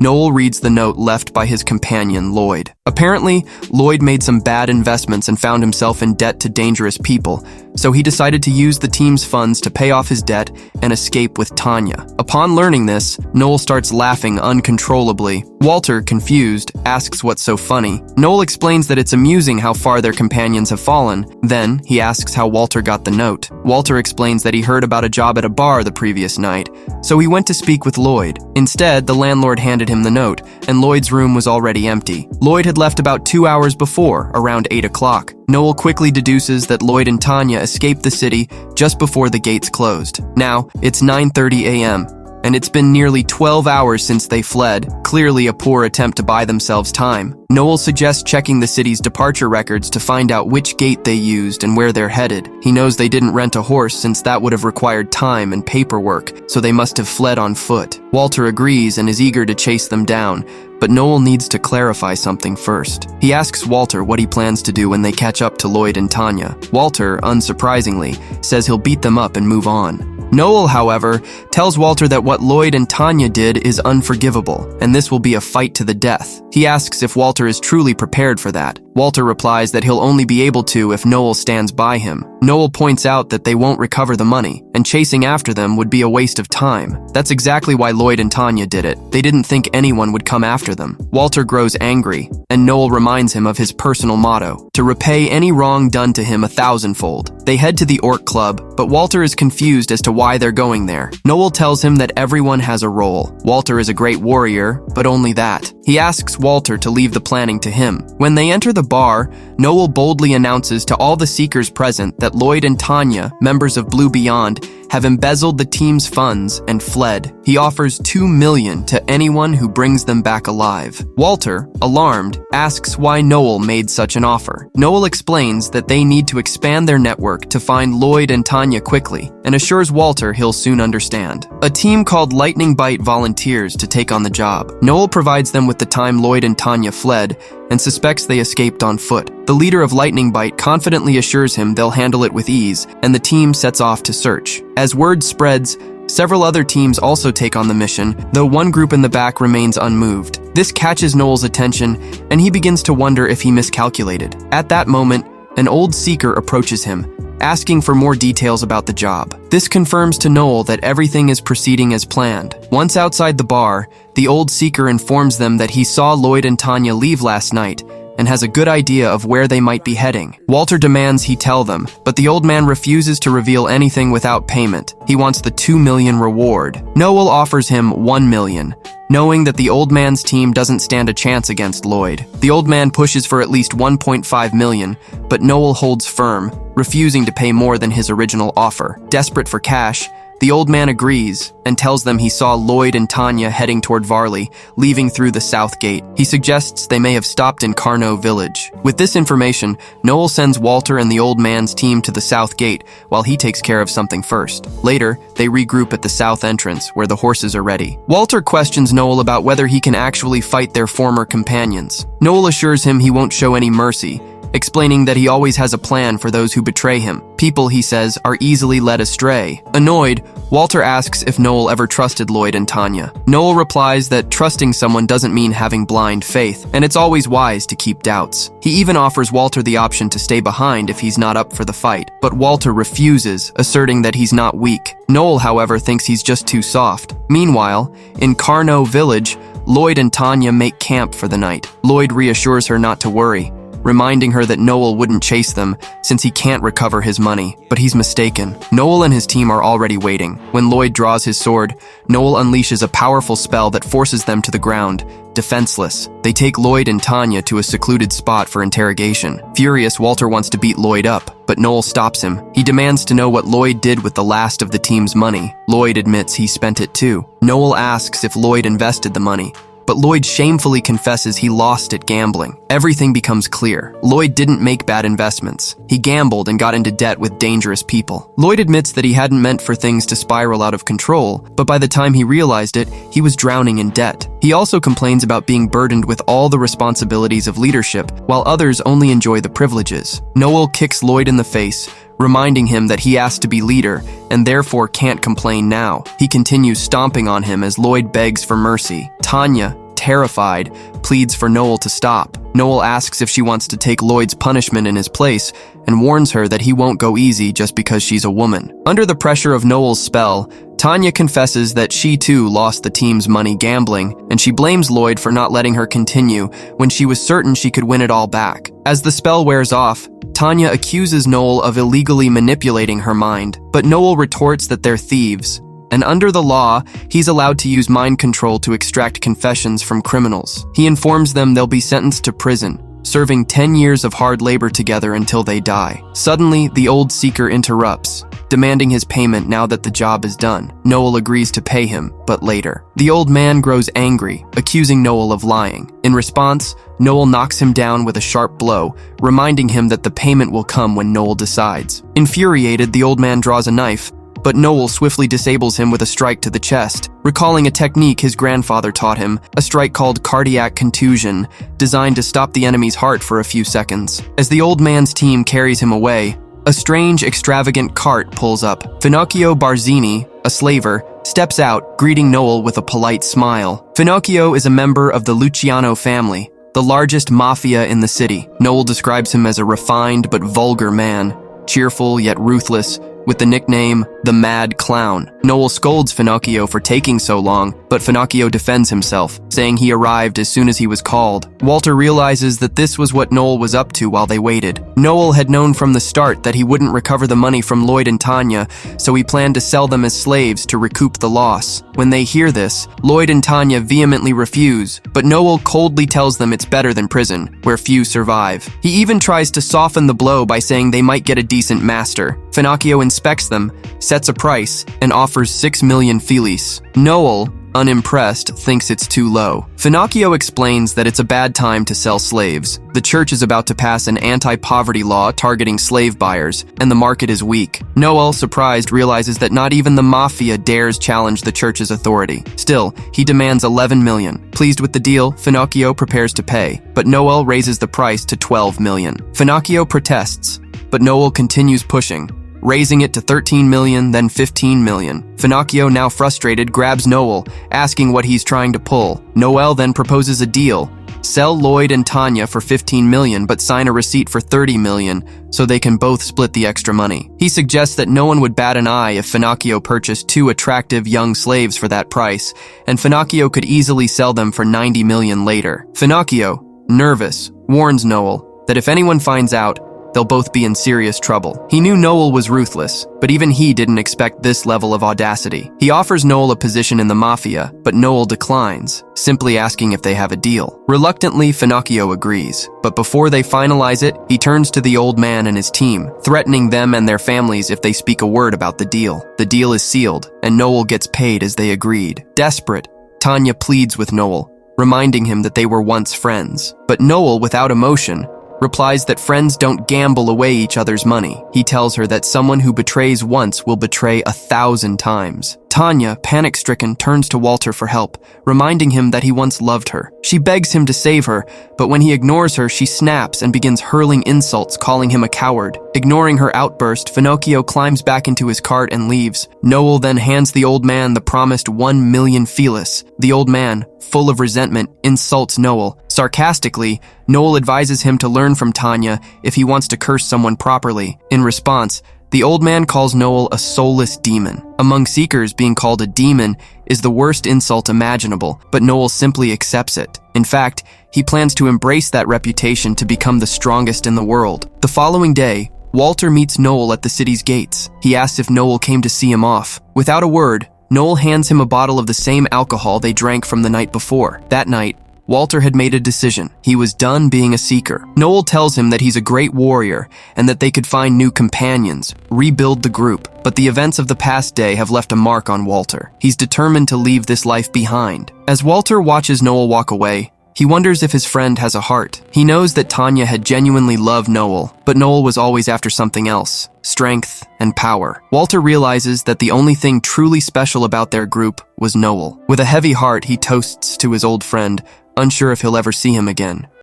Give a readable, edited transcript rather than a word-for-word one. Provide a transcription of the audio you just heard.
Noel reads the note left by his companion, Lloyd. Apparently, Lloyd made some bad investments and found himself in debt to dangerous people, so he decided to use the team's funds to pay off his debt and escape with Tanya. Upon learning this, Noel starts laughing uncontrollably. Walter, confused, asks what's so funny. Noel explains that it's amusing how far their companions have fallen. Then, he asks how Walter got the note. Walter explains that he heard about a job at a bar the previous night, so he went to speak with Lloyd. Instead, the landlord handed him the note, and Lloyd's room was already empty. Lloyd had left about 2 hours before, around 8 o'clock. Noel quickly deduces that Lloyd and Tanya escaped the city just before the gates closed. Now, it's 9:30 a.m., and it's been nearly 12 hours since they fled, clearly a poor attempt to buy themselves time. Noel suggests checking the city's departure records to find out which gate they used and where they're headed. He knows they didn't rent a horse since that would have required time and paperwork, so they must have fled on foot. Walter agrees and is eager to chase them down, but Noel needs to clarify something first. He asks Walter what he plans to do when they catch up to Lloyd and Tanya. Walter, unsurprisingly, says he'll beat them up and move on. Noel, however, tells Walter that what Lloyd and Tanya did is unforgivable, and this will be a fight to the death. He asks if Walter is truly prepared for that. Walter replies that he'll only be able to if Noel stands by him. Noel points out that they won't recover the money, and chasing after them would be a waste of time. That's exactly why Lloyd and Tanya did it. They didn't think anyone would come after them. Walter grows angry, and Noel reminds him of his personal motto, to repay any wrong done to him 1,000-fold. They head to the Orc Club, but Walter is confused as to why they're going there. Noel tells him that everyone has a role. Walter is a great warrior, but only that. He asks Walter to leave the planning to him. When they enter the bar, Noel boldly announces to all the seekers present that Lloyd and Tanya, members of Blue Beyond, have embezzled the team's funds and fled. He offers $2 million to anyone who brings them back alive. Walter, alarmed, asks why Noel made such an offer. Noel explains that they need to expand their network to find Lloyd and Tanya quickly, and assures Walter he'll soon understand. A team called Lightning Bite volunteers to take on the job. Noel provides them with the time Lloyd and Tanya fled, and suspects they escaped on foot. The leader of Lightning Bite confidently assures him they'll handle it with ease, and the team sets off to search. As word spreads, several other teams also take on the mission, though one group in the back remains unmoved. This catches Noel's attention, and he begins to wonder if he miscalculated. At that moment, an old seeker approaches him, asking for more details about the job. This confirms to Noel that everything is proceeding as planned. Once outside the bar, the old seeker informs them that he saw Lloyd and Tanya leave last night and has a good idea of where they might be heading. Walter demands he tell them, but the old man refuses to reveal anything without payment. He wants the $2 million reward. Noel offers him $1 million, knowing that the old man's team doesn't stand a chance against Lloyd. The old man pushes for at least $1.5 million, but Noel holds firm, refusing to pay more than his original offer. Desperate for cash, the old man agrees and tells them he saw Lloyd and Tanya heading toward Varley, leaving through the south gate. He suggests they may have stopped in Carno village. With this information, Noel sends Walter and the old man's team to the south gate while he takes care of something first. Later, they regroup at the south entrance where the horses are ready. Walter questions Noel about whether he can actually fight their former companions. Noel assures him he won't show any mercy, explaining that he always has a plan for those who betray him. People, he says, are easily led astray. Annoyed, Walter asks if Noel ever trusted Lloyd and Tanya. Noel replies that trusting someone doesn't mean having blind faith, and it's always wise to keep doubts. He even offers Walter the option to stay behind if he's not up for the fight, but Walter refuses, asserting that he's not weak. Noel, however, thinks he's just too soft. Meanwhile, in Carno village, Lloyd and Tanya make camp for the night. Lloyd reassures her not to worry, reminding her that Noel wouldn't chase them since he can't recover his money. But he's mistaken. Noel and his team are already waiting. When Lloyd draws his sword, Noel unleashes a powerful spell that forces them to the ground, defenseless. They take Lloyd and Tanya to a secluded spot for interrogation. Furious, Walter wants to beat Lloyd up, but Noel stops him. He demands to know what Lloyd did with the last of the team's money. Lloyd admits he spent it too. Noel asks if Lloyd invested the money, but Lloyd shamefully confesses he lost it gambling. Everything becomes clear. Lloyd didn't make bad investments. He gambled and got into debt with dangerous people. Lloyd admits that he hadn't meant for things to spiral out of control, but by the time he realized it, he was drowning in debt. He also complains about being burdened with all the responsibilities of leadership, while others only enjoy the privileges. Noel kicks Lloyd in the face, reminding him that he asked to be leader and therefore can't complain now. He continues stomping on him as Lloyd begs for mercy. Tanya, terrified, pleads for Noel to stop. Noel asks if she wants to take Lloyd's punishment in his place and warns her that he won't go easy just because she's a woman. Under the pressure of Noel's spell, Tanya confesses that she too lost the team's money gambling, and she blames Lloyd for not letting her continue when she was certain she could win it all back. As the spell wears off, Tanya accuses Noel of illegally manipulating her mind, but Noel retorts that they're thieves, and under the law, he's allowed to use mind control to extract confessions from criminals. He informs them they'll be sentenced to prison, serving 10 years of hard labor together until they die. Suddenly, the old seeker interrupts, demanding his payment now that the job is done. Noel agrees to pay him, but later. The old man grows angry, accusing Noel of lying. In response, Noel knocks him down with a sharp blow, reminding him that the payment will come when Noel decides. Infuriated, the old man draws a knife, but Noel swiftly disables him with a strike to the chest, recalling a technique his grandfather taught him, a strike called cardiac contusion, designed to stop the enemy's heart for a few seconds. As the old man's team carries him away, a strange, extravagant cart pulls up. Finocchio Barzini, a slaver, steps out, greeting Noel with a polite smile. Finocchio is a member of the Luciano family, the largest mafia in the city. Noel describes him as a refined but vulgar man, cheerful yet ruthless, with the nickname the Mad Clown. Noel scolds Finocchio for taking so long, but Finocchio defends himself, saying he arrived as soon as he was called. Walter realizes that this was what Noel was up to while they waited. Noel had known from the start that he wouldn't recover the money from Lloyd and Tanya, so he planned to sell them as slaves to recoup the loss. When they hear this, Lloyd and Tanya vehemently refuse, but Noel coldly tells them it's better than prison, where few survive. He even tries to soften the blow by saying they might get a decent master. Finocchio inspects them, sets a price, and offers 6 million filis. Noel, unimpressed, thinks it's too low. Finocchio explains that it's a bad time to sell slaves. The church is about to pass an anti-poverty law targeting slave buyers, and the market is weak. Noel, surprised, realizes that not even the mafia dares challenge the church's authority. Still, he demands 11 million. Pleased with the deal, Finocchio prepares to pay, but Noel raises the price to 12 million. Finocchio protests, but Noel continues pushing, raising it to 13 million, then 15 million. Finocchio, now frustrated, grabs Noel, asking what he's trying to pull. Noel then proposes a deal. Sell Lloyd and Tanya for 15 million, but sign a receipt for 30 million so they can both split the extra money. He suggests that no one would bat an eye if Finocchio purchased 2 attractive young slaves for that price, and Finocchio could easily sell them for 90 million later. Finocchio, nervous, warns Noel that if anyone finds out, they'll both be in serious trouble. He knew Noel was ruthless, but even he didn't expect this level of audacity. He offers Noel a position in the mafia, but Noel declines, simply asking if they have a deal. Reluctantly, Finocchio agrees, but before they finalize it, he turns to the old man and his team, threatening them and their families if they speak a word about the deal. The deal is sealed, and Noel gets paid as they agreed. Desperate, Tanya pleads with Noel, reminding him that they were once friends. But Noel, without emotion, replies that friends don't gamble away each other's money. He tells her that someone who betrays once will betray 1,000 times. Tanya, panic-stricken, turns to Walter for help, reminding him that he once loved her. She begs him to save her, but when he ignores her, she snaps and begins hurling insults, calling him a coward. Ignoring her outburst, Finocchio climbs back into his cart and leaves. Noel then hands the old man the promised 1 million filis. The old man, full of resentment, insults Noel. Sarcastically, Noel advises him to learn from Tanya if he wants to curse someone properly. In response, the old man calls Noel a soulless demon. Among seekers, being called a demon is the worst insult imaginable, but Noel simply accepts it. In fact, he plans to embrace that reputation to become the strongest in the world. The following day, Walter meets Noel at the city's gates. He asks if Noel came to see him off. Without a word, Noel hands him a bottle of the same alcohol they drank from the night before. That night, Walter had made a decision. He was done being a seeker. Noel tells him that he's a great warrior and that they could find new companions, rebuild the group. But the events of the past day have left a mark on Walter. He's determined to leave this life behind. As Walter watches Noel walk away, he wonders if his friend has a heart. He knows that Tanya had genuinely loved Noel, but Noel was always after something else, strength and power. Walter realizes that the only thing truly special about their group was Noel. With a heavy heart, he toasts to his old friend, unsure if he'll ever see him again.